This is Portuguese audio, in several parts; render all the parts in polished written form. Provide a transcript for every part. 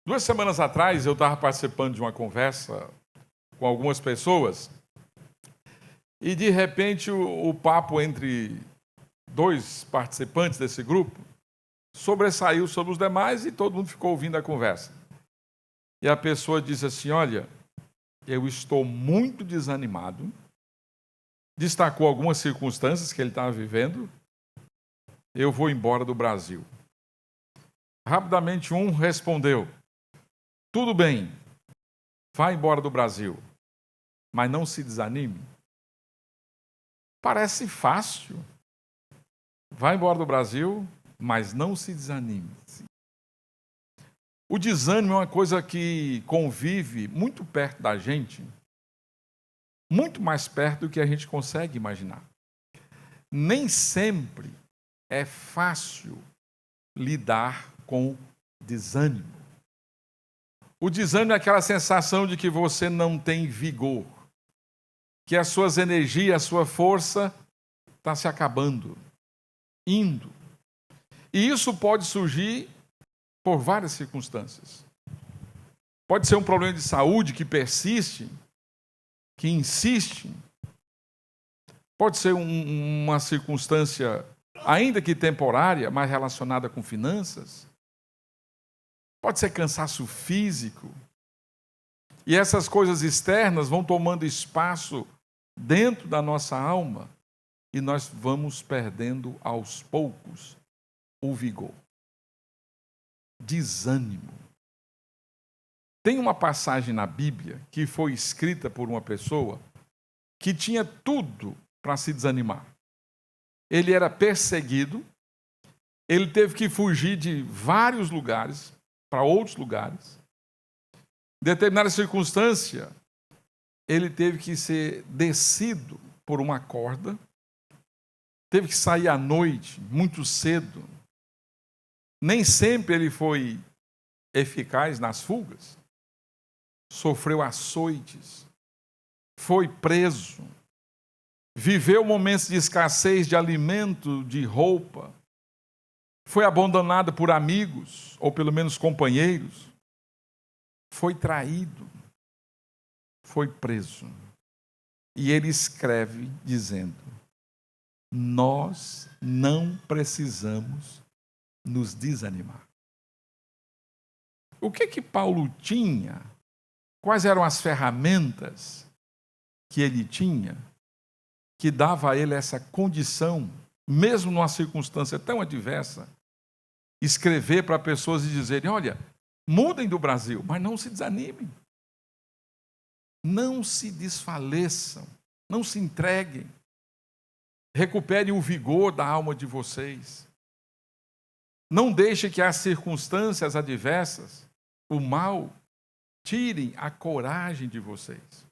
2 semanas atrás, eu estava participando de uma conversa com algumas pessoas e, de repente, o papo entre dois participantes desse grupo sobressaiu sobre os demais e todo mundo ficou ouvindo a conversa. E a pessoa disse assim: olha, eu estou muito desanimado. Destacou algumas circunstâncias que ele estava vivendo. Eu vou embora do Brasil. Rapidamente um respondeu: tudo bem, vá embora do Brasil, mas não se desanime. Parece fácil. Vá embora do Brasil, mas não se desanime. O desânimo é uma coisa que convive muito perto da gente, muito mais perto do que a gente consegue imaginar. Nem sempre é fácil lidar com desânimo. O desânimo é aquela sensação de que você não tem vigor, que as suas energias, a sua força está se acabando, indo. E isso pode surgir por várias circunstâncias. Pode ser um problema de saúde que persiste, que insiste. Pode ser uma circunstância, ainda que temporária, mas relacionada com finanças. Pode ser cansaço físico. E essas coisas externas vão tomando espaço dentro da nossa alma e nós vamos perdendo aos poucos o vigor. Desânimo. Tem uma passagem na Bíblia que foi escrita por uma pessoa que tinha tudo para se desanimar. Ele era perseguido, ele teve que fugir de vários lugares para outros lugares. Em determinada circunstância, ele teve que ser descido por uma corda, teve que sair à noite, muito cedo. Nem sempre ele foi eficaz nas fugas. Sofreu açoites, foi preso, viveu momentos de escassez de alimento, de roupa, foi abandonado por amigos, ou pelo menos companheiros, foi traído, foi preso. E ele escreve dizendo: nós não precisamos nos desanimar. O que Paulo tinha? Quais eram as ferramentas que ele tinha que dava a ele essa condição, mesmo numa circunstância tão adversa, escrever para pessoas e dizerem: olha, mudem do Brasil, mas não se desanimem. Não se desfaleçam, não se entreguem. Recuperem o vigor da alma de vocês. Não deixem que as circunstâncias adversas, o mal, tirem a coragem de vocês.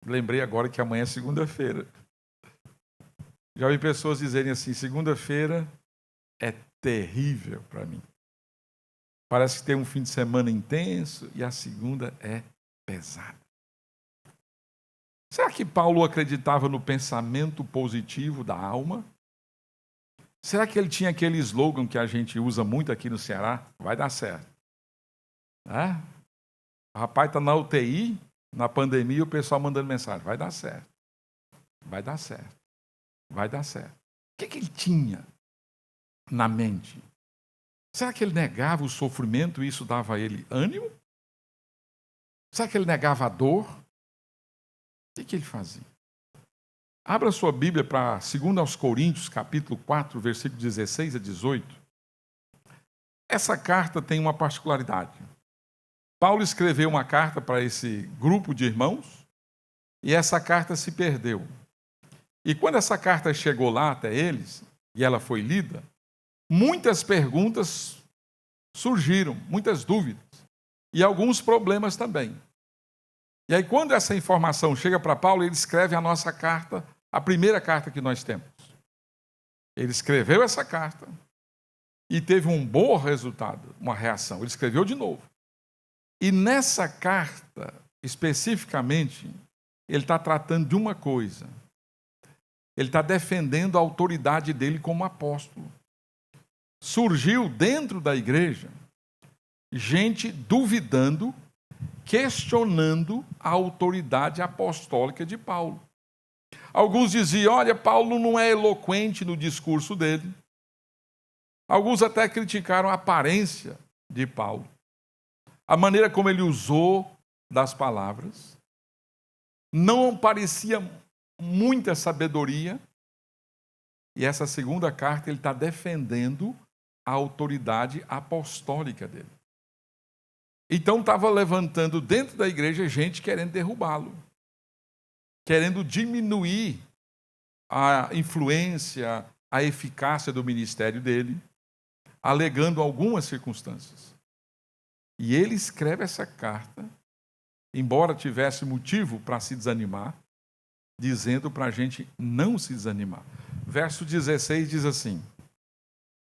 Lembrei agora que amanhã é segunda-feira. Já ouvi pessoas dizerem assim: segunda-feira é terrível para mim. Parece que tem um fim de semana intenso e a segunda é pesada. Será que Paulo acreditava no pensamento positivo da alma? Será que ele tinha aquele slogan que a gente usa muito aqui no Ceará? Vai dar certo. O rapaz está na UTI, na pandemia, o pessoal mandando mensagem: vai dar certo. Vai dar certo. Vai dar certo. O que ele tinha na mente? Será que ele negava o sofrimento e isso dava a ele ânimo? Será que ele negava a dor? O que ele fazia? Abra sua Bíblia para 2 Coríntios, capítulo 4, versículo 16 a 18. Essa carta tem uma particularidade. Paulo escreveu uma carta para esse grupo de irmãos e essa carta se perdeu. E quando essa carta chegou lá até eles, e ela foi lida, muitas perguntas surgiram, muitas dúvidas, e alguns problemas também. E aí, quando essa informação chega para Paulo, ele escreve a nossa carta, a primeira carta que nós temos. Ele escreveu essa carta e teve um bom resultado, uma reação. Ele escreveu de novo. E nessa carta, especificamente, ele está tratando de uma coisa. Ele está defendendo a autoridade dele como apóstolo. Surgiu dentro da igreja gente duvidando, questionando a autoridade apostólica de Paulo. Alguns diziam, olha, Paulo não é eloquente no discurso dele. Alguns até criticaram a aparência de Paulo, a maneira como ele usou das palavras. Não parecia muita sabedoria. E essa segunda carta ele está defendendo a autoridade apostólica dele. Então estava levantando dentro da igreja gente querendo derrubá-lo, querendo diminuir a influência, a eficácia do ministério dele, alegando algumas circunstâncias. E ele escreve essa carta, embora tivesse motivo para se desanimar, dizendo para a gente não se desanimar. Verso 16 diz assim: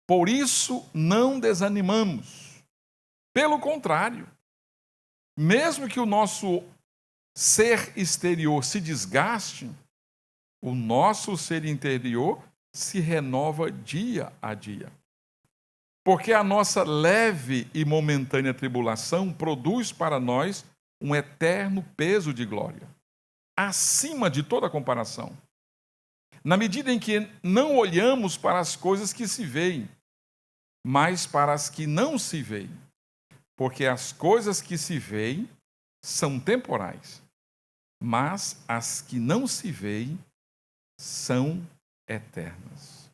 por isso não desanimamos. Pelo contrário, mesmo que o nosso ser exterior se desgaste, o nosso ser interior se renova dia a dia. Porque a nossa leve e momentânea tribulação produz para nós um eterno peso de glória, acima de toda comparação. Na medida em que não olhamos para as coisas que se veem, mas para as que não se veem. Porque as coisas que se veem são temporais, mas as que não se veem são eternas.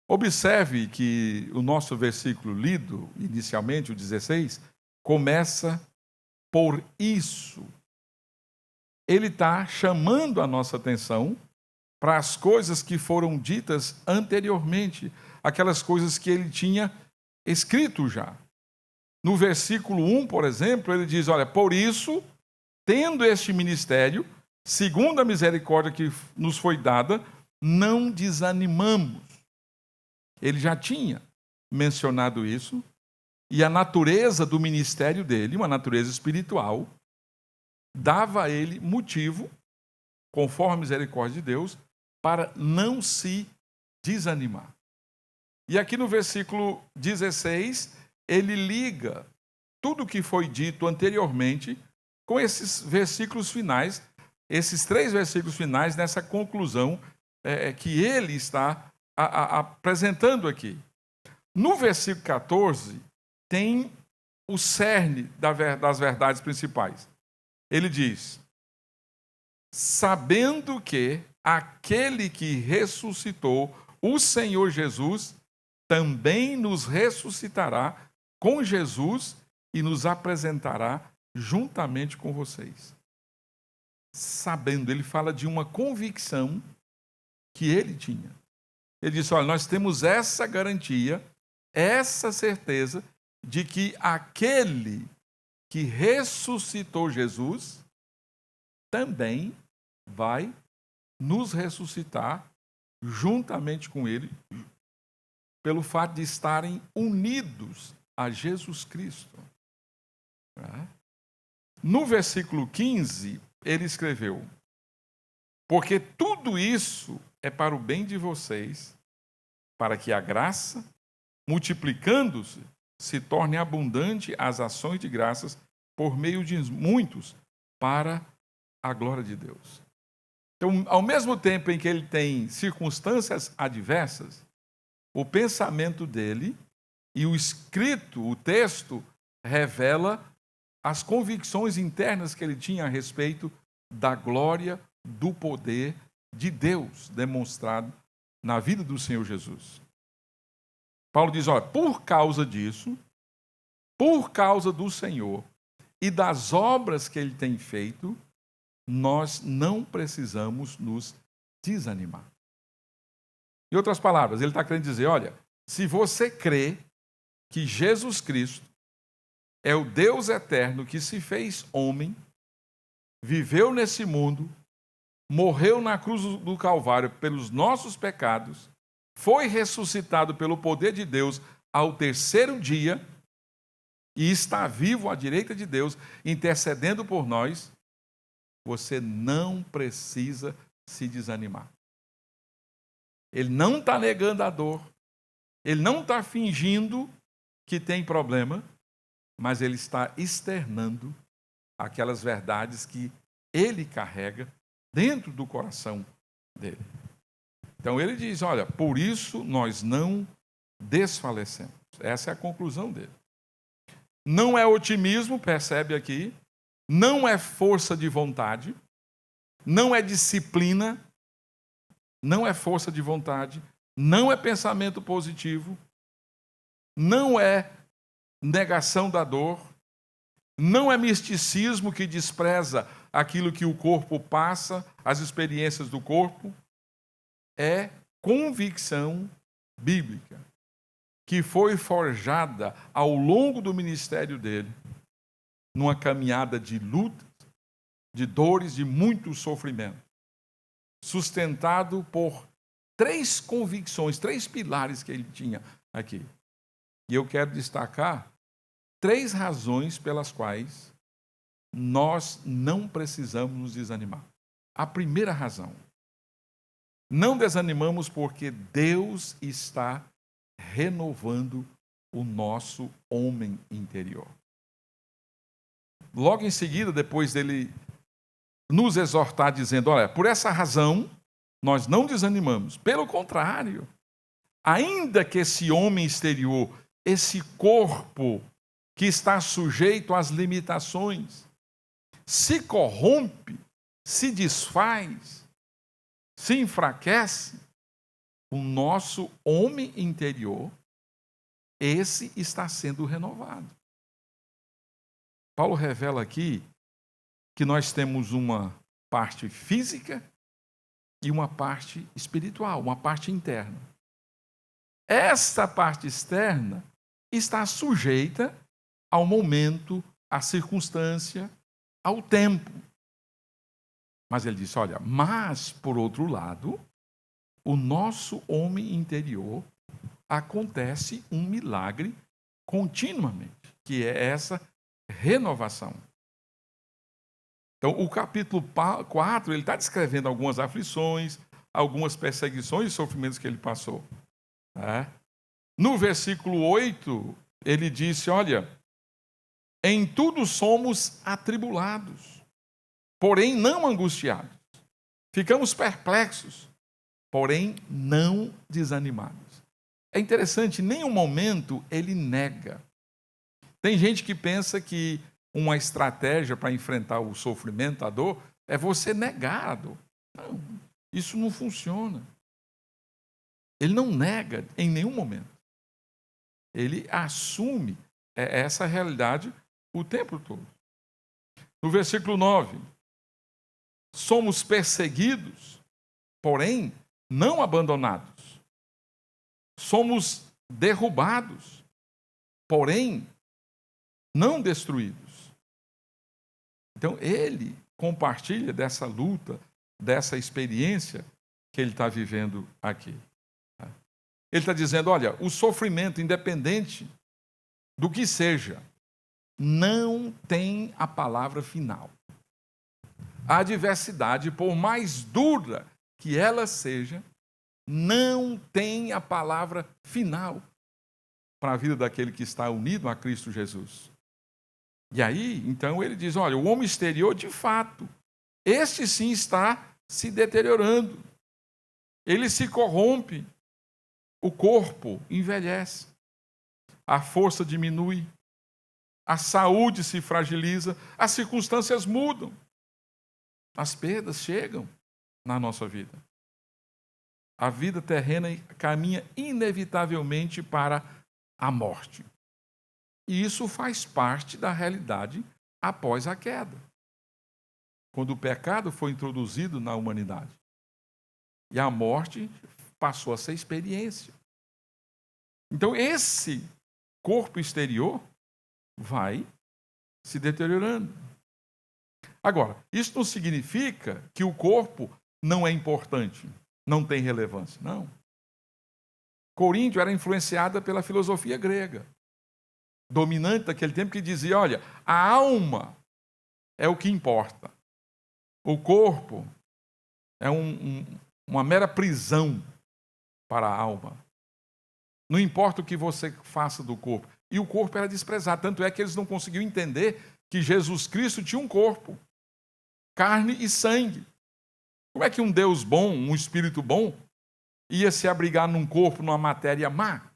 Observe que o nosso versículo lido, inicialmente, o 16, começa por isso. Ele está chamando a nossa atenção para as coisas que foram ditas anteriormente, aquelas coisas que ele tinha escrito já. No versículo 1, por exemplo, ele diz, olha, por isso, tendo este ministério, segundo a misericórdia que nos foi dada, não desanimamos. Ele já tinha mencionado isso, e a natureza do ministério dele, uma natureza espiritual, dava a ele motivo, conforme a misericórdia de Deus, para não se desanimar. E aqui no versículo 16, ele liga tudo o que foi dito anteriormente com esses versículos finais, esses 3 versículos finais nessa conclusão que ele está apresentando aqui. No versículo 14, tem o cerne das verdades principais. Ele diz, sabendo que aquele que ressuscitou o Senhor Jesus também nos ressuscitará com Jesus e nos apresentará juntamente com vocês. Sabendo, ele fala de uma convicção que ele tinha. Ele disse, olha, nós temos essa garantia, essa certeza de que aquele que ressuscitou Jesus também vai nos ressuscitar juntamente com ele, pelo fato de estarem unidos a Jesus Cristo. No versículo 15, ele escreveu, porque tudo isso é para o bem de vocês, para que a graça, multiplicando-se, se torne abundante as ações de graças por meio de muitos, para a glória de Deus. Então, ao mesmo tempo em que ele tem circunstâncias adversas, o pensamento dele e o escrito, o texto, revela as convicções internas que ele tinha a respeito da glória, do poder de Deus demonstrado na vida do Senhor Jesus. Paulo diz, olha, por causa disso, por causa do Senhor e das obras que ele tem feito, nós não precisamos nos desanimar. Em outras palavras, ele está querendo dizer, olha, se você crê que Jesus Cristo é o Deus eterno que se fez homem, viveu nesse mundo, morreu na cruz do Calvário pelos nossos pecados, foi ressuscitado pelo poder de Deus ao 3º dia e está vivo à direita de Deus, intercedendo por nós, você não precisa se desanimar. Ele não está negando a dor, ele não está fingindo que tem problema, mas ele está externando aquelas verdades que ele carrega dentro do coração dele. Então ele diz, olha, por isso nós não desfalecemos. Essa é a conclusão dele. Não é otimismo, percebe aqui, não é força de vontade, não é disciplina, não é força de vontade, não é pensamento positivo, não é negação da dor, não é misticismo que despreza aquilo que o corpo passa, as experiências do corpo, é convicção bíblica, que foi forjada ao longo do ministério dele, numa caminhada de lutas, de dores, de muito sofrimento, sustentado por 3 convicções, 3 pilares que ele tinha aqui. E eu quero destacar 3 razões pelas quais nós não precisamos nos desanimar. A primeira razão, não desanimamos porque Deus está renovando o nosso homem interior. Logo em seguida, depois dele nos exortar dizendo, olha, por essa razão nós não desanimamos. Pelo contrário, ainda que esse homem exterior, esse corpo que está sujeito às limitações, se corrompe, se desfaz, se enfraquece, o nosso homem interior, esse está sendo renovado. Paulo revela aqui que nós temos uma parte física e uma parte espiritual, uma parte interna. Esta parte externa está sujeita ao momento, à circunstância, ao tempo. Mas ele disse, olha, mas, por outro lado, o nosso homem interior acontece um milagre continuamente, que é essa renovação. Então, o capítulo 4, ele está descrevendo algumas aflições, algumas perseguições e sofrimentos que ele passou. No versículo 8, ele disse, olha, em tudo somos atribulados, porém não angustiados. Ficamos perplexos, porém não desanimados. É interessante, em nenhum momento ele nega. Tem gente que pensa que uma estratégia para enfrentar o sofrimento, a dor, é você negar a dor. Não, isso não funciona. Ele não nega em nenhum momento. Ele assume essa realidade o tempo todo. No versículo 9, somos perseguidos, porém não abandonados. Somos derrubados, porém não destruídos. Então, ele compartilha dessa luta, dessa experiência que ele está vivendo aqui. Ele está dizendo, olha, o sofrimento, independente do que seja, não tem a palavra final. A adversidade, por mais dura que ela seja, não tem a palavra final para a vida daquele que está unido a Cristo Jesus. E aí, então, ele diz, olha, o homem exterior, de fato, este sim está se deteriorando. Ele se corrompe, o corpo envelhece, a força diminui, a saúde se fragiliza, as circunstâncias mudam, as perdas chegam na nossa vida. A vida terrena caminha inevitavelmente para a morte. E isso faz parte da realidade após a queda. Quando o pecado foi introduzido na humanidade. E a morte passou a ser experiência. Então, esse corpo exterior vai se deteriorando. Agora, isso não significa que o corpo não é importante, não tem relevância. Não. Coríntio era influenciada pela filosofia grega, dominante daquele tempo, que dizia, olha, a alma é o que importa. O corpo é uma mera prisão para a alma. Não importa o que você faça do corpo, e o corpo era desprezado. Tanto é que eles não conseguiam entender que Jesus Cristo tinha um corpo, carne e sangue. Como é que um Deus bom, um Espírito bom, ia se abrigar num corpo, numa matéria má?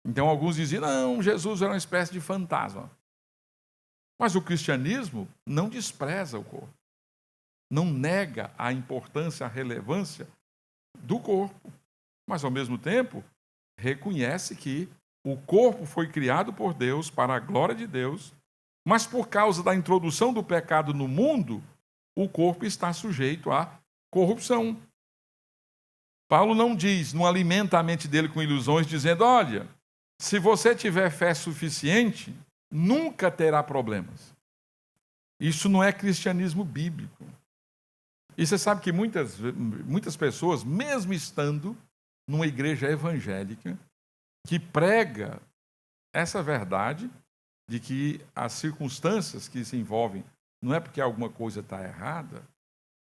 Então alguns diziam, não, Jesus era uma espécie de fantasma. Mas o cristianismo não despreza o corpo. Não nega a importância, a relevância do corpo. Mas, ao mesmo tempo, reconhece que o corpo foi criado por Deus, para a glória de Deus, mas por causa da introdução do pecado no mundo, o corpo está sujeito à corrupção. Paulo não diz, não alimenta a mente dele com ilusões, dizendo, olha, se você tiver fé suficiente, nunca terá problemas. Isso não é cristianismo bíblico. E você sabe que muitas pessoas, mesmo estando numa igreja evangélica, que prega essa verdade de que as circunstâncias que se envolvem, não é porque alguma coisa está errada,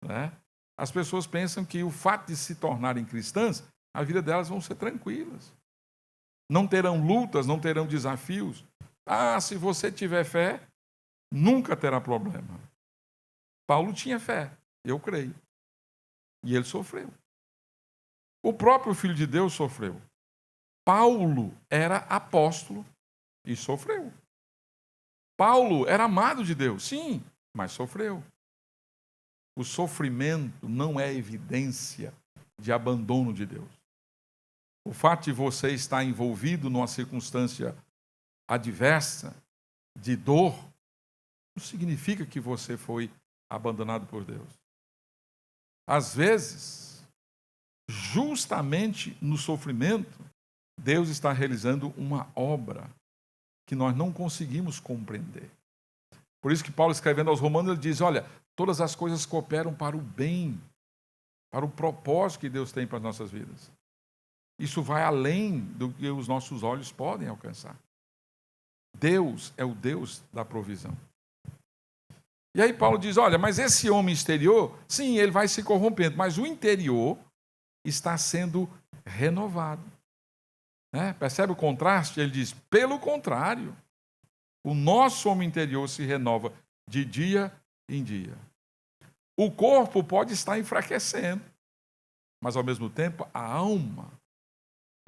né? As pessoas pensam que o fato de se tornarem cristãs, a vida delas vão ser tranquilas. Não terão lutas, não terão desafios. Ah, se você tiver fé, nunca terá problema. Paulo tinha fé, eu creio. E ele sofreu. O próprio Filho de Deus sofreu. Paulo era apóstolo e sofreu. Paulo era amado de Deus, sim, mas sofreu. O sofrimento não é evidência de abandono de Deus. O fato de você estar envolvido numa circunstância adversa, de dor, não significa que você foi abandonado por Deus. Às vezes, justamente no sofrimento, Deus está realizando uma obra que nós não conseguimos compreender. Por isso que Paulo, escrevendo aos Romanos, ele diz, olha, todas as coisas cooperam para o bem, para o propósito que Deus tem para as nossas vidas. Isso vai além do que os nossos olhos podem alcançar. Deus é o Deus da provisão. E aí Paulo diz, olha, mas esse homem exterior, sim, ele vai se corrompendo, mas o interior está sendo renovado. Né? Percebe o contraste? Ele diz, pelo contrário, o nosso homem interior se renova de dia em dia. O corpo pode estar enfraquecendo, mas ao mesmo tempo a alma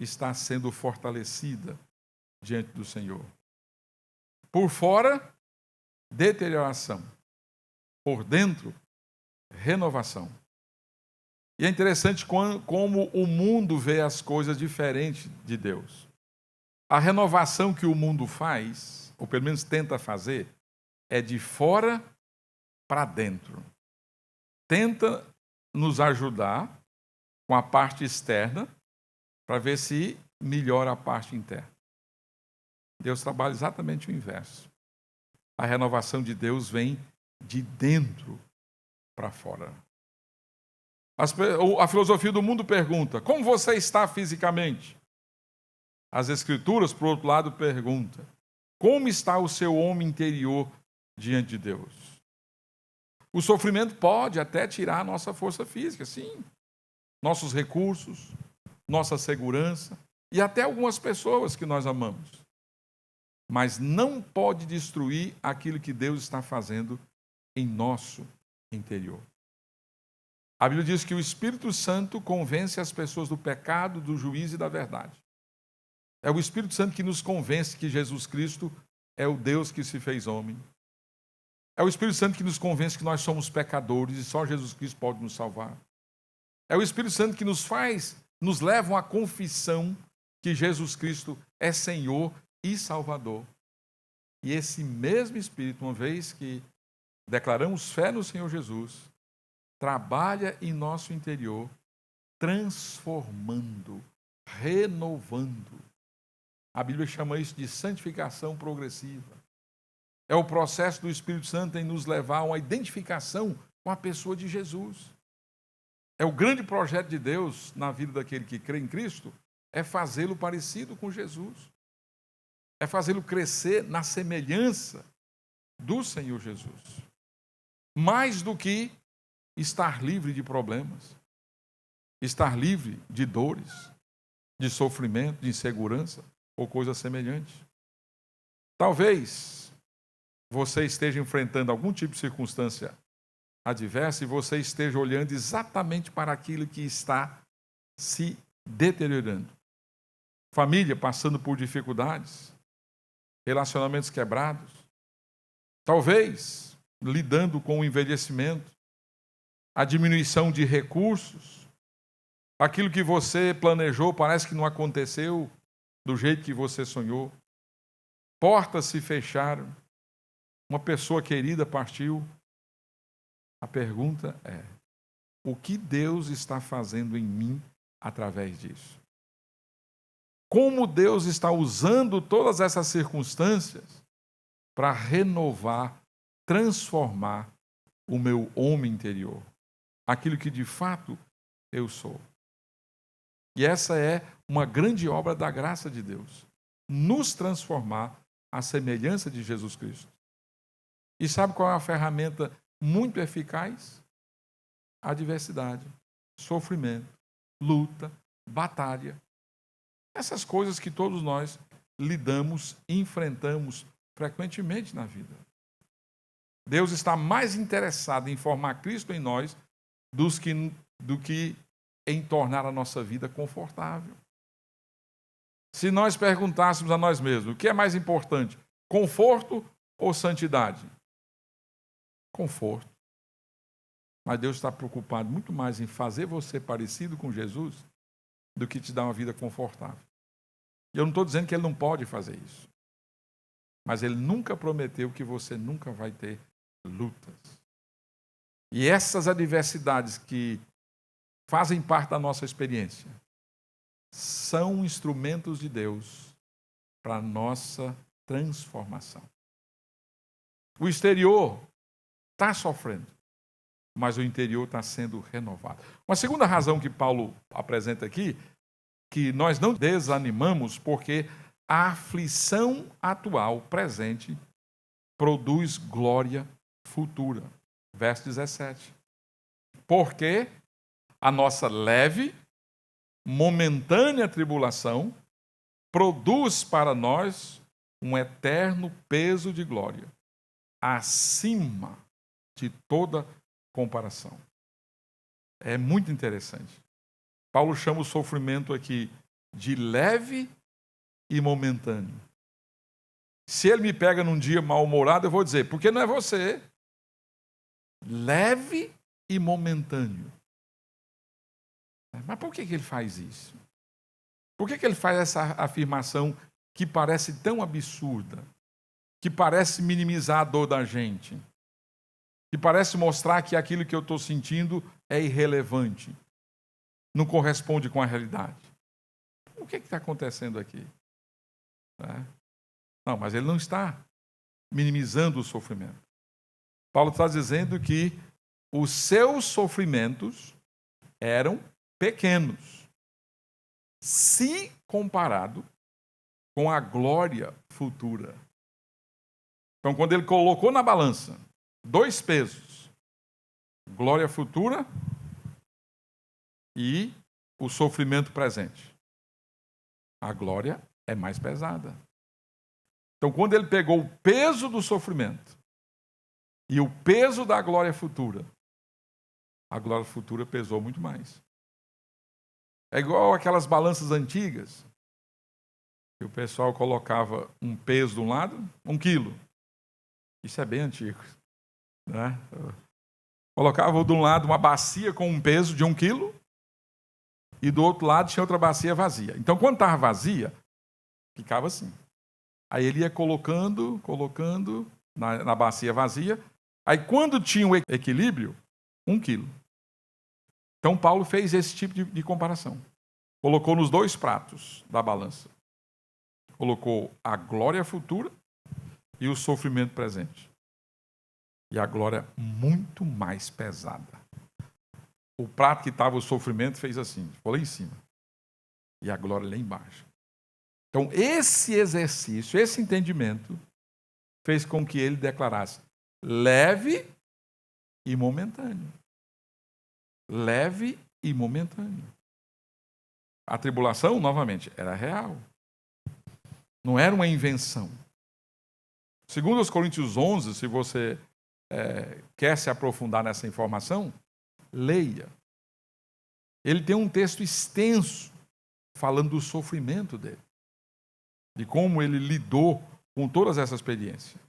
está sendo fortalecida diante do Senhor. Por fora, deterioração. Por dentro, renovação. E é interessante como o mundo vê as coisas diferentes de Deus. A renovação que o mundo faz, ou pelo menos tenta fazer, é de fora para dentro. Tenta nos ajudar com a parte externa para ver se melhora a parte interna. Deus trabalha exatamente o inverso. A renovação de Deus vem de dentro para fora. A filosofia do mundo pergunta, como você está fisicamente? As Escrituras, por outro lado, perguntam, como está o seu homem interior diante de Deus? O sofrimento pode até tirar a nossa força física, sim. Nossos recursos, nossa segurança e até algumas pessoas que nós amamos. Mas não pode destruir aquilo que Deus está fazendo em nosso interior. A Bíblia diz que o Espírito Santo convence as pessoas do pecado, do juízo e da verdade. É o Espírito Santo que nos convence que Jesus Cristo é o Deus que se fez homem. É o Espírito Santo que nos convence que nós somos pecadores e só Jesus Cristo pode nos salvar. É o Espírito Santo que nos leva à confissão que Jesus Cristo é Senhor e Salvador. E esse mesmo Espírito, uma vez que declaramos fé no Senhor Jesus, trabalha em nosso interior, transformando, renovando. A Bíblia chama isso de santificação progressiva. É o processo do Espírito Santo em nos levar a uma identificação com a pessoa de Jesus. É o grande projeto de Deus na vida daquele que crê em Cristo, é fazê-lo parecido com Jesus. É fazê-lo crescer na semelhança do Senhor Jesus. Mais do que estar livre de problemas, estar livre de dores, de sofrimento, de insegurança ou coisa semelhante. Talvez você esteja enfrentando algum tipo de circunstância adversa e você esteja olhando exatamente para aquilo que está se deteriorando. Família passando por dificuldades, relacionamentos quebrados, talvez lidando com o envelhecimento, a diminuição de recursos, aquilo que você planejou parece que não aconteceu do jeito que você sonhou, portas se fecharam, uma pessoa querida partiu. A pergunta é: o que Deus está fazendo em mim através disso? Como Deus está usando todas essas circunstâncias para renovar, transformar o meu homem interior, aquilo que de fato eu sou. E essa é uma grande obra da graça de Deus, nos transformar à semelhança de Jesus Cristo. E sabe qual é a ferramenta muito eficaz? A adversidade, sofrimento, luta, batalha. Essas coisas que todos nós lidamos, enfrentamos frequentemente na vida. Deus está mais interessado em formar Cristo em nós do que em tornar a nossa vida confortável. Se nós perguntássemos a nós mesmos, o que é mais importante, conforto ou santidade? Conforto. Mas Deus está preocupado muito mais em fazer você parecido com Jesus do que te dar uma vida confortável. E eu não estou dizendo que Ele não pode fazer isso. Mas Ele nunca prometeu que você nunca vai ter lutas. E essas adversidades que fazem parte da nossa experiência são instrumentos de Deus para a nossa transformação. O exterior está sofrendo, mas o interior está sendo renovado. Uma segunda razão que Paulo apresenta aqui, que nós não desanimamos porque a aflição atual, presente, produz glória futura. Verso 17. Porque a nossa leve, momentânea tribulação produz para nós um eterno peso de glória, acima de toda comparação. É muito interessante. Paulo chama o sofrimento aqui de leve e momentâneo. Se ele me pega num dia mal-humorado, eu vou dizer, porque não é você. Leve e momentâneo. Mas por que ele faz isso? Por que ele faz essa afirmação que parece tão absurda, que parece minimizar a dor da gente, que parece mostrar que aquilo que eu estou sentindo é irrelevante, não corresponde com a realidade? O que está acontecendo aqui? Não, mas ele não está minimizando o sofrimento. Paulo está dizendo que os seus sofrimentos eram pequenos, se comparado com a glória futura. Então, quando ele colocou na balança 2 pesos, glória futura e o sofrimento presente, a glória é mais pesada. Então, quando ele pegou o peso do sofrimento e o peso da glória futura, a glória futura pesou muito mais. É igual aquelas balanças antigas, que o pessoal colocava um peso de um lado, 1 quilo. Isso é bem antigo. Né? Colocava de um lado uma bacia com um peso de 1 quilo e do outro lado tinha outra bacia vazia. Então, quando estava vazia, ficava assim. Aí ele ia colocando na bacia vazia. Aí, quando tinha o equilíbrio, 1 quilo. Então, Paulo fez esse tipo de comparação. Colocou nos 2 pratos da balança. Colocou a glória futura e o sofrimento presente. E a glória muito mais pesada. O prato que estava o sofrimento fez assim, ficou lá em cima. E a glória lá embaixo. Então, esse exercício, esse entendimento, fez com que ele declarasse leve e momentâneo. Leve e momentâneo. A tribulação, novamente, era real. Não era uma invenção. Segundo os Coríntios 11, se você quer se aprofundar nessa informação, leia. Ele tem um texto extenso falando do sofrimento dele, de como ele lidou com todas essas experiências.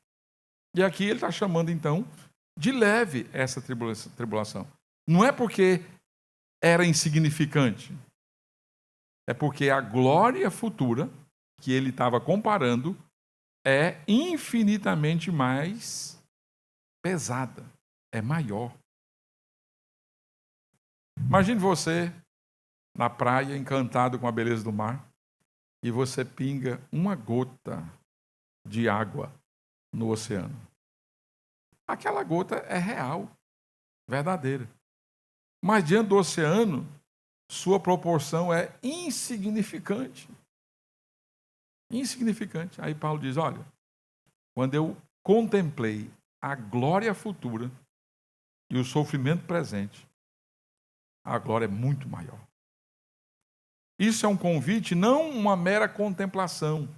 E aqui ele está chamando, então, de leve essa tribulação. Não é porque era insignificante, é porque a glória futura que ele estava comparando é infinitamente mais pesada, é maior. Imagine você na praia, encantado com a beleza do mar, e você pinga uma gota de água no oceano. Aquela gota é real, verdadeira. Mas diante do oceano, sua proporção é insignificante. Insignificante. Aí Paulo diz, olha, quando eu contemplei a glória futura e o sofrimento presente, a glória é muito maior. Isso é um convite, não uma mera contemplação,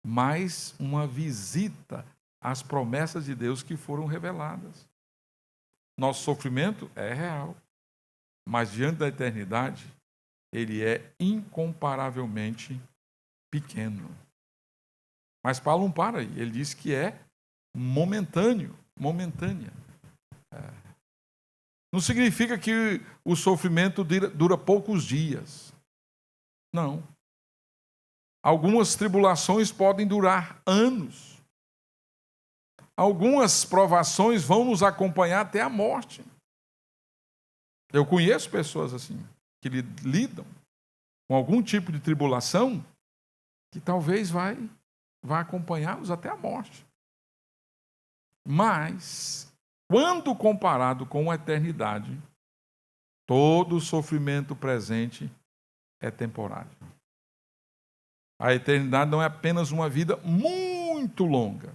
mas uma visita às promessas de Deus que foram reveladas. Nosso sofrimento é real, mas diante da eternidade, ele é incomparavelmente pequeno. Mas Paulo não para aí, ele diz que é momentânea. Não significa que o sofrimento dura poucos dias. Não. Algumas tribulações podem durar anos. Algumas provações vão nos acompanhar até a morte. Eu conheço pessoas assim, que lidam com algum tipo de tribulação que talvez vai acompanhá-los até a morte. Mas, quando comparado com a eternidade, todo o sofrimento presente é temporário. A eternidade não é apenas uma vida muito longa.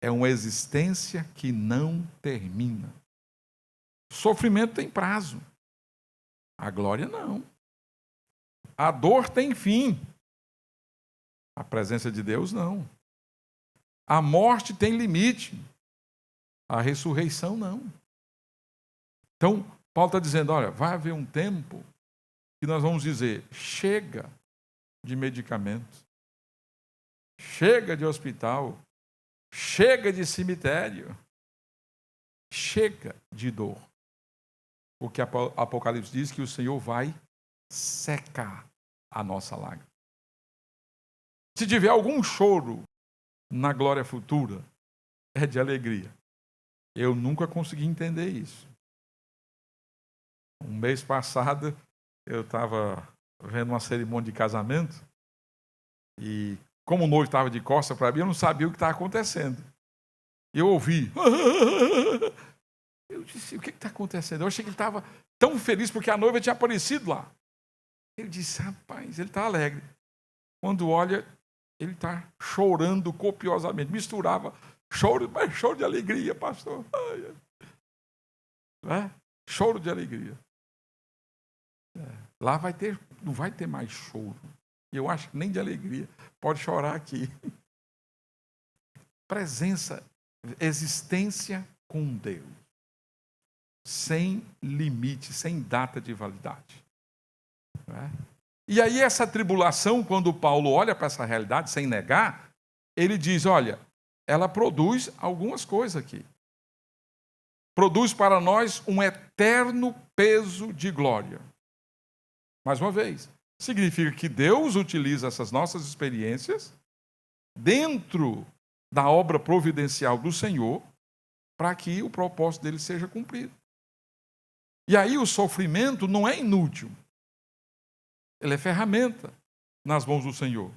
É uma existência que não termina. O sofrimento tem prazo. A glória não. A dor tem fim. A presença de Deus não. A morte tem limite. A ressurreição não. Então, Paulo está dizendo, olha, vai haver um tempo que nós vamos dizer, chega de medicamentos, chega de hospital, chega de cemitério, chega de dor. Porque Apocalipse diz que o Senhor vai secar a nossa lágrima. Se tiver algum choro na glória futura, é de alegria. Eu nunca consegui entender isso. Um mês passado, eu estava vendo uma cerimônia de casamento e, como o noivo estava de costas para mim, eu não sabia o que estava acontecendo. Eu ouvi. Eu disse, o que está acontecendo? Eu achei que ele estava tão feliz porque a noiva tinha aparecido lá. Ele disse, rapaz, ele está alegre. Quando olha, ele está chorando copiosamente. Misturava choro, mas choro de alegria, pastor. Choro de alegria. Lá não vai ter mais choro. Eu acho que nem de alegria. Pode chorar aqui. Presença, existência com Deus. Sem limite, sem data de validade. E aí essa tribulação, quando Paulo olha para essa realidade, sem negar, ele diz, olha, ela produz algumas coisas aqui. Produz para nós um eterno peso de glória. Mais uma vez, significa que Deus utiliza essas nossas experiências dentro da obra providencial do Senhor para que o propósito dele seja cumprido. E aí o sofrimento não é inútil. Ele é ferramenta nas mãos do Senhor.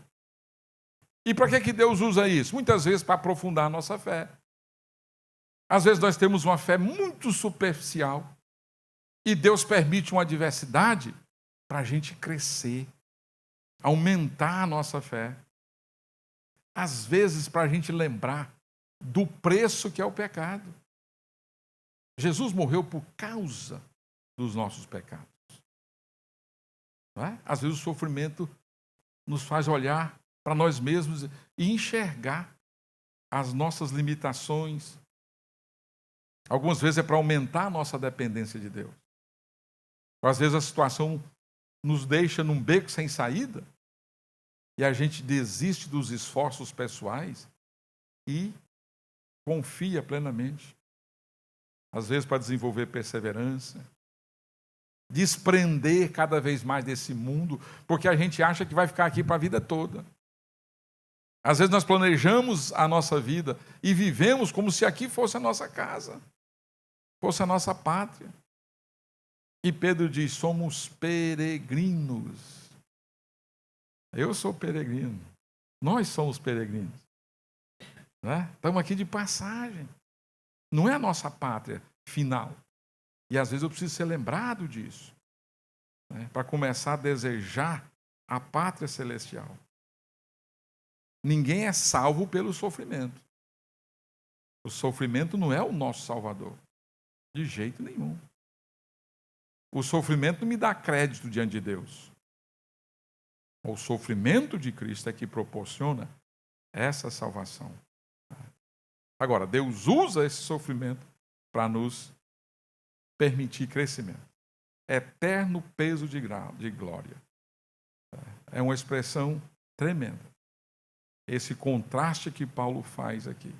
E para que Deus usa isso? Muitas vezes para aprofundar a nossa fé. Às vezes nós temos uma fé muito superficial e Deus permite uma adversidade para a gente crescer, aumentar a nossa fé. Às vezes para a gente lembrar do preço que é o pecado. Jesus morreu por causa dos nossos pecados. Não é? Às vezes o sofrimento nos faz olhar para nós mesmos e enxergar as nossas limitações. Algumas vezes é para aumentar a nossa dependência de Deus. Às vezes a situação nos deixa num beco sem saída e a gente desiste dos esforços pessoais e confia plenamente. Às vezes para desenvolver perseverança, desprender cada vez mais desse mundo, porque a gente acha que vai ficar aqui para a vida toda. Às vezes nós planejamos a nossa vida e vivemos como se aqui fosse a nossa casa, fosse a nossa pátria. E Pedro diz, somos peregrinos. Eu sou peregrino. Nós somos peregrinos. Né? Estamos aqui de passagem. Não é a nossa pátria final. E às vezes eu preciso ser lembrado disso. Né? Para começar a desejar a pátria celestial. Ninguém é salvo pelo sofrimento. O sofrimento não é o nosso salvador. De jeito nenhum. O sofrimento não me dá crédito diante de Deus. O sofrimento de Cristo é que proporciona essa salvação. Agora, Deus usa esse sofrimento para nos permitir crescimento. Eterno peso de glória. É uma expressão tremenda. Esse contraste que Paulo faz aqui.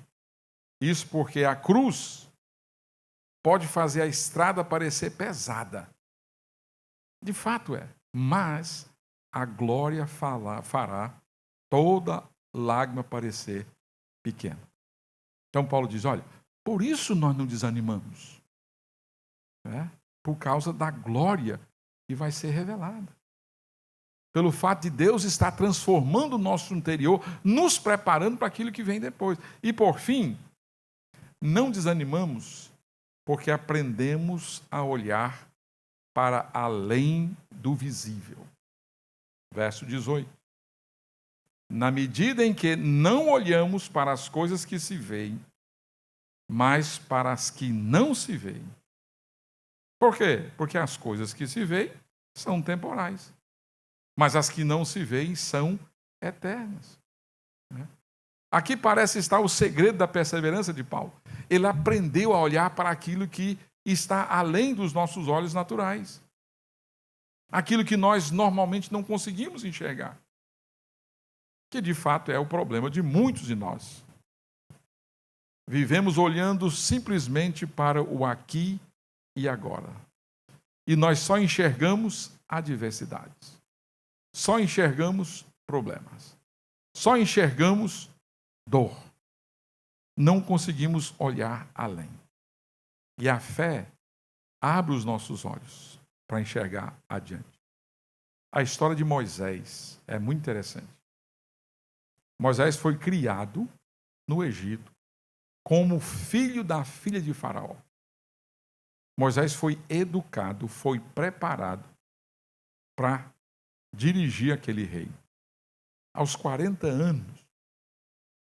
Isso porque a cruz pode fazer a estrada parecer pesada. De fato é. Mas a glória fará toda lágrima parecer pequena. Então Paulo diz, olha, por isso nós não desanimamos. Né? Por causa da glória que vai ser revelada. Pelo fato de Deus estar transformando o nosso interior, nos preparando para aquilo que vem depois. E por fim, não desanimamos porque aprendemos a olhar para além do visível. Verso 18. Na medida em que não olhamos para as coisas que se veem, mas para as que não se veem. Por quê? Porque as coisas que se veem são temporais, mas as que não se veem são eternas. Aqui parece estar o segredo da perseverança de Paulo. Ele aprendeu a olhar para aquilo que está além dos nossos olhos naturais. Aquilo que nós normalmente não conseguimos enxergar. Que de fato é o problema de muitos de nós. Vivemos olhando simplesmente para o aqui e agora. E nós só enxergamos adversidades. Só enxergamos problemas. Só enxergamos dor. Não conseguimos olhar além. E a fé abre os nossos olhos para enxergar adiante. A história de Moisés é muito interessante. Moisés foi criado no Egito como filho da filha de Faraó. Moisés foi educado, foi preparado para dirigir aquele rei. Aos 40 anos,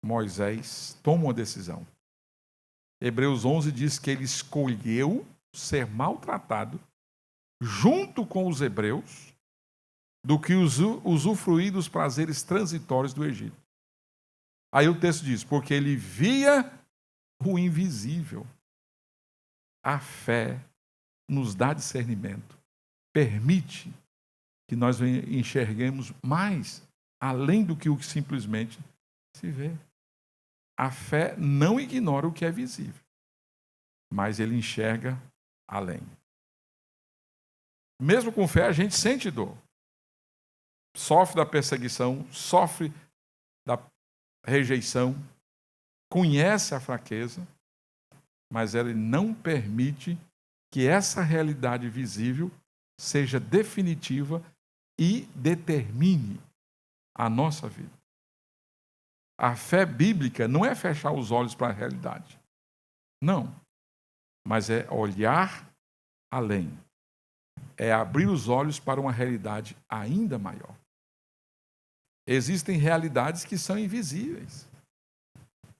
Moisés toma uma decisão. Hebreus 11 diz que ele escolheu ser maltratado junto com os hebreus do que usufruir dos prazeres transitórios do Egito. Aí o texto diz, porque ele via o invisível. A fé nos dá discernimento, permite que nós enxerguemos mais além do que o que simplesmente se vê. A fé não ignora o que é visível, mas ele enxerga além. Mesmo com fé, a gente sente dor. Sofre da perseguição, sofre da rejeição, conhece a fraqueza, mas ele não permite que essa realidade visível seja definitiva e determine a nossa vida. A fé bíblica não é fechar os olhos para a realidade. Não. Mas é olhar além. É abrir os olhos para uma realidade ainda maior. Existem realidades que são invisíveis.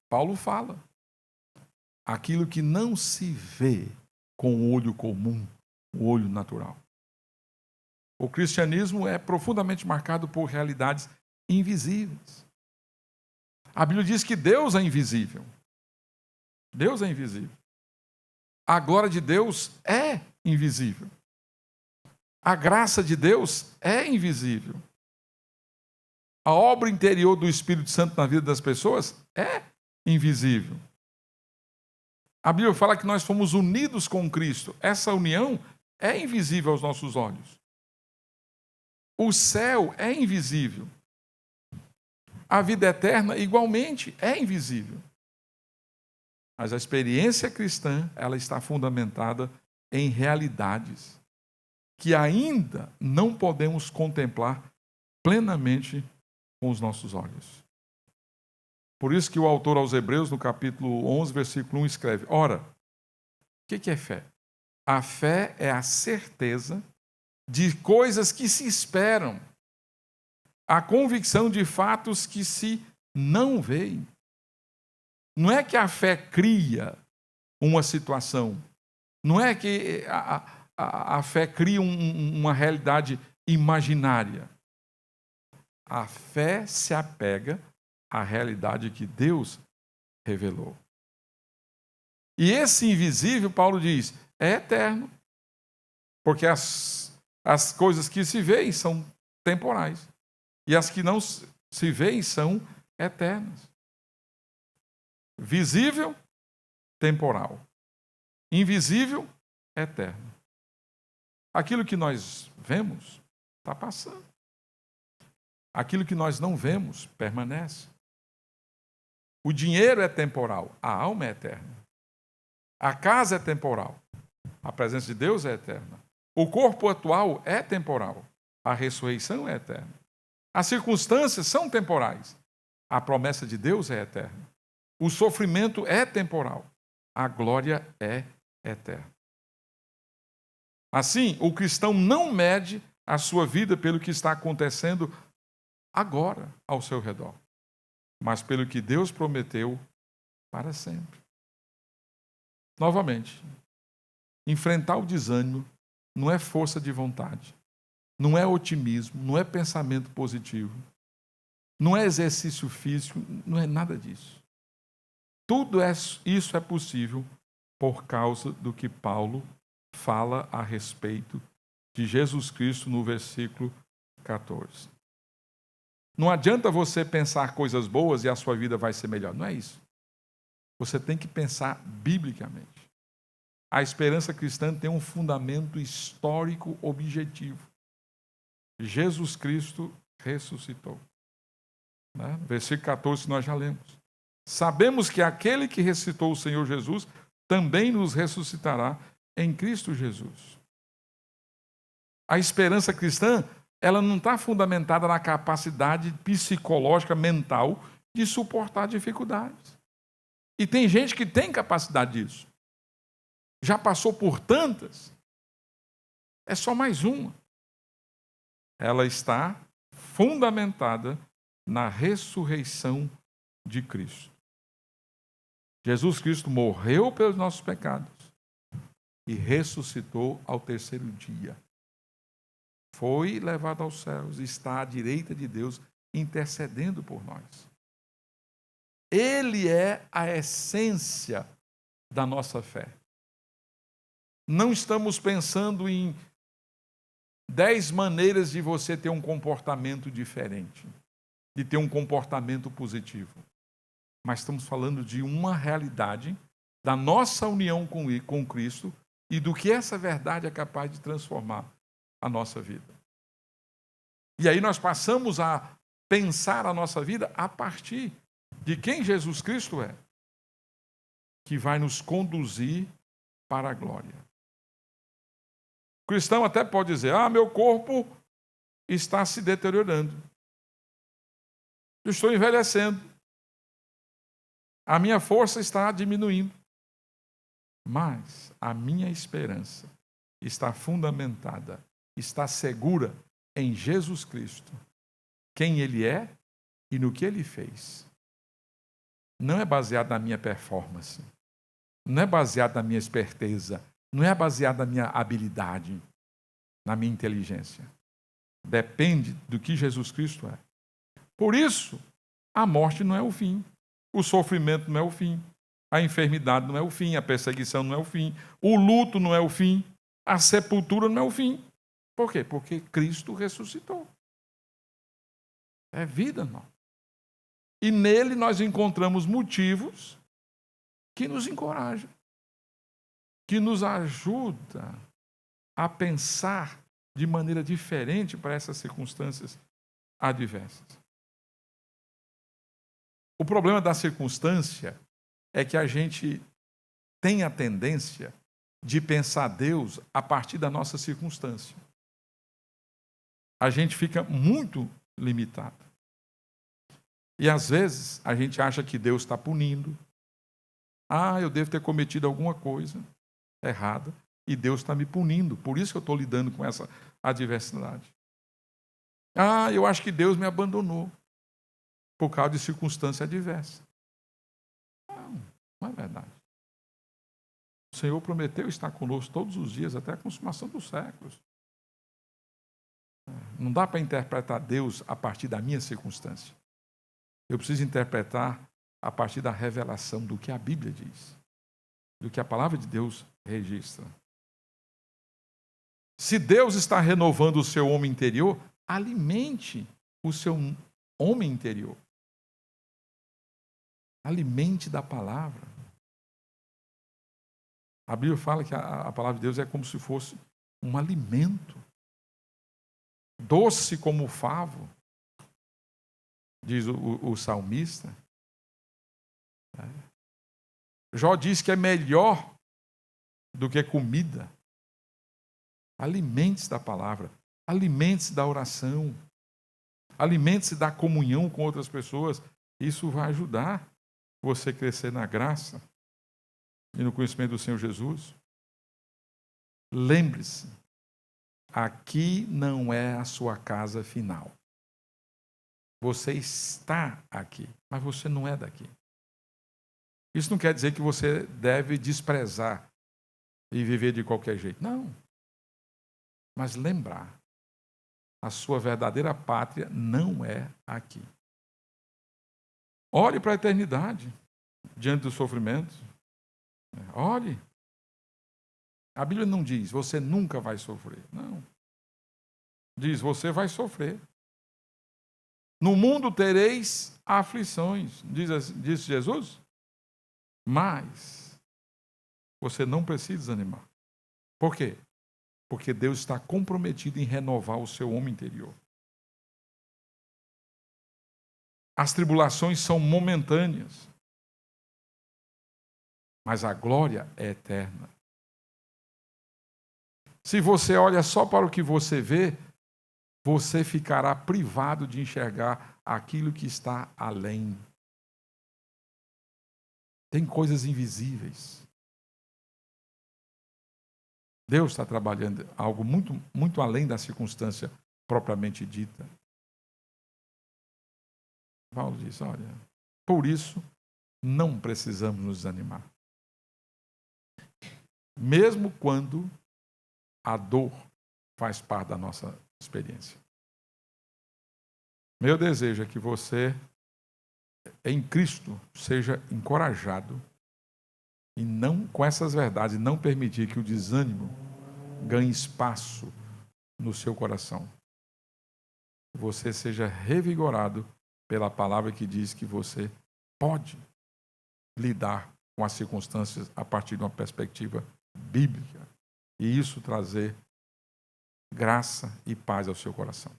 Paulo fala. Aquilo que não se vê com o olho comum, o olho natural. O cristianismo é profundamente marcado por realidades invisíveis. A Bíblia diz que Deus é invisível. Deus é invisível. A glória de Deus é invisível. A graça de Deus é invisível. A obra interior do Espírito Santo na vida das pessoas é invisível. A Bíblia fala que nós fomos unidos com Cristo. Essa união é invisível aos nossos olhos. O céu é invisível. A vida eterna, igualmente, é invisível. Mas a experiência cristã, ela está fundamentada em realidades que ainda não podemos contemplar plenamente com os nossos olhos. Por isso que o autor aos Hebreus, no capítulo 11, versículo 1, escreve: ora, o que é fé? A fé é a certeza de coisas que se esperam, a convicção de fatos que se não veem. Não é que a fé cria uma situação, não é que a fé cria uma realidade imaginária. A fé se apega à realidade que Deus revelou. E esse invisível, Paulo diz, é eterno. Porque as coisas que se veem são temporais. E as que não se veem são eternas. Visível, temporal. Invisível, eterno. Aquilo que nós vemos está passando. Aquilo que nós não vemos permanece. O dinheiro é temporal, a alma é eterna. A casa é temporal, a presença de Deus é eterna. O corpo atual é temporal, a ressurreição é eterna. As circunstâncias são temporais, a promessa de Deus é eterna. O sofrimento é temporal, a glória é eterna. Assim, o cristão não mede a sua vida pelo que está acontecendo agora ao seu redor, mas pelo que Deus prometeu para sempre. Novamente, enfrentar o desânimo não é força de vontade, não é otimismo, não é pensamento positivo, não é exercício físico, não é nada disso. Tudo isso é possível por causa do que Paulo fala a respeito de Jesus Cristo no versículo 14. Não adianta você pensar coisas boas e a sua vida vai ser melhor. Não é isso. Você tem que pensar biblicamente. A esperança cristã tem um fundamento histórico objetivo. Jesus Cristo ressuscitou. Versículo 14 nós já lemos. Sabemos que aquele que ressuscitou o Senhor Jesus também nos ressuscitará em Cristo Jesus. A esperança cristã, ela não está fundamentada na capacidade psicológica, mental, de suportar dificuldades. E tem gente que tem capacidade disso. Já passou por tantas. É só mais uma. Ela está fundamentada na ressurreição de Cristo. Jesus Cristo morreu pelos nossos pecados e ressuscitou ao terceiro dia. Foi levado aos céus e está à direita de Deus, intercedendo por nós. Ele é a essência da nossa fé. Não estamos pensando em 10 maneiras de você ter um comportamento diferente, de ter um comportamento positivo. Mas estamos falando de uma realidade da nossa união com Cristo e do que essa verdade é capaz de transformar a nossa vida. E aí nós passamos a pensar a nossa vida a partir de quem Jesus Cristo é, que vai nos conduzir para a glória. O cristão até pode dizer, meu corpo está se deteriorando. Eu estou envelhecendo. A minha força está diminuindo. Mas a minha esperança está fundamentada, está segura em Jesus Cristo, quem Ele é e no que Ele fez. Não é baseado na minha performance, não é baseado na minha esperteza, não é baseado na minha habilidade, na minha inteligência. Depende do que Jesus Cristo é. Por isso, A morte não é o fim. O sofrimento não é o fim. A enfermidade não é o fim. A perseguição não é o fim. O luto não é o fim. A sepultura não é o fim. Por quê? Porque Cristo ressuscitou. É vida, não. E nele nós encontramos motivos que nos encorajam, que nos ajudam a pensar de maneira diferente para essas circunstâncias adversas. O problema da circunstância é que a gente tem a tendência de pensar Deus a partir da nossa circunstância. A gente fica muito limitado. E às vezes a gente acha que Deus está punindo. Eu devo ter cometido alguma coisa errada e Deus está me punindo. Por isso que eu estou lidando com essa adversidade. Eu acho que Deus me abandonou por causa de circunstância adversa. Não é verdade. O Senhor prometeu estar conosco todos os dias, até a consumação dos séculos. Não dá para interpretar Deus a partir da minha circunstância. Eu preciso interpretar a partir da revelação do que a Bíblia diz, do que a palavra de Deus registra. Se Deus está renovando o seu homem interior, alimente o seu homem interior. Alimente da palavra. A Bíblia fala que a palavra de Deus é como se fosse um alimento. Doce como o favo, diz o salmista. Jó diz que é melhor do que comida. Alimente-se da palavra, alimente-se da oração, alimente-se da comunhão com outras pessoas. Isso vai ajudar você a crescer na graça e no conhecimento do Senhor Jesus. Lembre-se, aqui não é a sua casa final. Você está aqui, mas você não é daqui. Isso não quer dizer que você deve desprezar e viver de qualquer jeito. Não. Mas lembrar, a sua verdadeira pátria não é aqui. Olhe para a eternidade, diante do sofrimento. Olhe. A Bíblia não diz, você nunca vai sofrer. Não. Diz, você vai sofrer. No mundo tereis aflições, diz Jesus. Mas você não precisa desanimar. Por quê? Porque Deus está comprometido em renovar o seu homem interior. As tribulações são momentâneas, mas a glória é eterna. Se você olha só para o que você vê, você ficará privado de enxergar aquilo que está além. Tem coisas invisíveis. Deus está trabalhando algo muito, muito além da circunstância propriamente dita. Paulo diz, olha, por isso não precisamos nos desanimar. Mesmo quando a dor faz parte da nossa experiência. Meu desejo é que você, em Cristo, seja encorajado e não, com essas verdades, não permitir que o desânimo ganhe espaço no seu coração. Você seja revigorado pela palavra que diz que você pode lidar com as circunstâncias a partir de uma perspectiva bíblica. E isso trazer graça e paz ao seu coração.